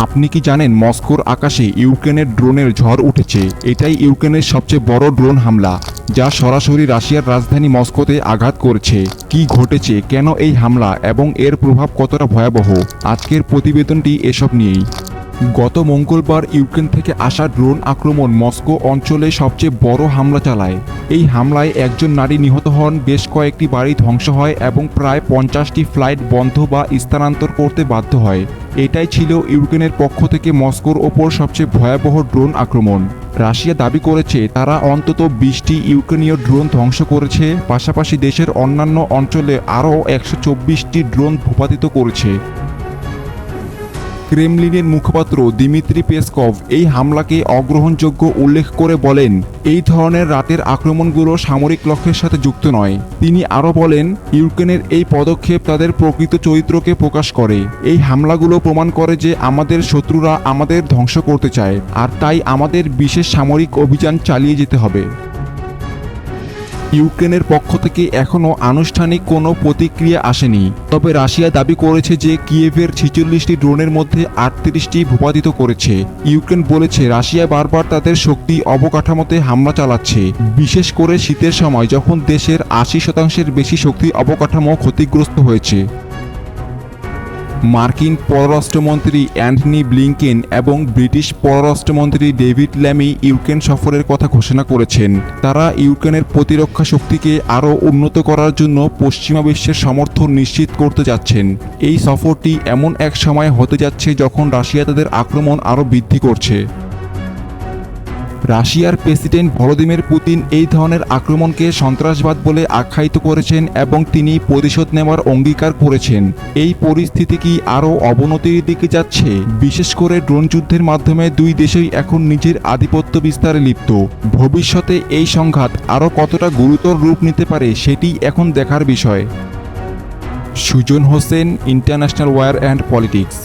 আপনি কি জানেন মস্কোর আকাশে ইউক্রেনের ড্রোনের ঝড় উঠেছে? এটাই ইউক্রেনের সবচেয়ে বড় ড্রোন হামলা, যা সরাসরি রাশিয়ার রাজধানী মস্কোতে আঘাত করেছে। কি ঘটেছে, কেন এই হামলা এবং এর প্রভাব কতটা ভয়াবহ? আজকের প্রতিবেদনটি এসব নিয়েই। গত মঙ্গলবার ইউক্রেন থেকে আসা ড্রোন আক্রমণ মস্কো অঞ্চলে সবচেয়ে বড় হামলা চালায়। এই হামলায় একজন নারী নিহত হন, বেশ কয়েকটি বাড়ি ধ্বংস হয় এবং প্রায় 50টি ফ্লাইট বন্ধ বা স্থানান্তর করতে বাধ্য হয়। এটাই ছিল ইউক্রেনের পক্ষ থেকে মস্কোর ওপর সবচেয়ে ভয়াবহ ড্রোন আক্রমণ। রাশিয়া দাবি করেছে তারা অন্তত 20টি ইউক্রেনীয় ড্রোন ধ্বংস করেছে, পাশাপাশি দেশের অন্যান্য অঞ্চলে আরও 124টি ড্রোন ভূপাতিত করেছে। ক্রেমলিনের মুখপাত্র দিমিত্রি পেসকভ এই হামলাকে অগ্রহণযোগ্য উল্লেখ করে বলেন, এই ধরনের রাতের আক্রমণগুলো সামরিক লক্ষ্যের সাথে যুক্ত নয়। তিনি আরও বলেন, ইউক্রেনের এই পদক্ষেপ তাদের প্রকৃত চরিত্রকে প্রকাশ করে। এই হামলাগুলো প্রমাণ করে যে আমাদের শত্রুরা আমাদের ধ্বংস করতে চায়, আর তাই আমাদের বিশেষ সামরিক অভিযান চালিয়ে যেতে হবে। ইউক্রেনের পক্ষ থেকে এখনও আনুষ্ঠানিক কোনো প্রতিক্রিয়া আসেনি, তবে রাশিয়া দাবি করেছে যে কিয়েভের 46টি ড্রোনের মধ্যে 38টি ভূপাতিত করেছে। ইউক্রেন বলেছে রাশিয়া বারবার তাদের শক্তি অবকাঠামোতে হামলা চালাচ্ছে, বিশেষ করে শীতের সময় যখন দেশের 80%-এর বেশি শক্তি অবকাঠামো ক্ষতিগ্রস্ত হয়েছে। মার্কিন পররাষ্ট্রমন্ত্রী অ্যান্টনি ব্লিংকেন এবং ব্রিটিশ পররাষ্ট্রমন্ত্রী ডেভিড ল্যামি ইউক্রেন সফরের কথা ঘোষণা করেছেন। তারা ইউক্রেনের প্রতিরক্ষা শক্তিকে আরও উন্নত করার জন্য পশ্চিমা বিশ্বের সমর্থন নিশ্চিত করতে যাচ্ছেন। এই সফরটি এমন এক সময় হতে যাচ্ছে যখন রাশিয়া তাদের আক্রমণ আরও বৃদ্ধি করছে। রাশিয়ার প্রেসিডেন্ট ভলোদিমির পুতিন এই ধরনের আক্রমণকে সন্ত্রাসবাদ বলে আখ্যায়িত করেছেন এবং তিনি প্রতিশোধ নেওয়ার অঙ্গীকার করেছেন। এই পরিস্থিতি কি আরও অবনতির দিকে যাচ্ছে? বিশেষ করে ড্রোন যুদ্ধের মাধ্যমে দুই দেশই এখন নিজের আধিপত্য বিস্তারে লিপ্ত। ভবিষ্যতে এই সংঘাত আরও কতটা গুরুতর রূপ নিতে পারে সেটি এখন দেখার বিষয়। Sujon Hossain, international war and politics.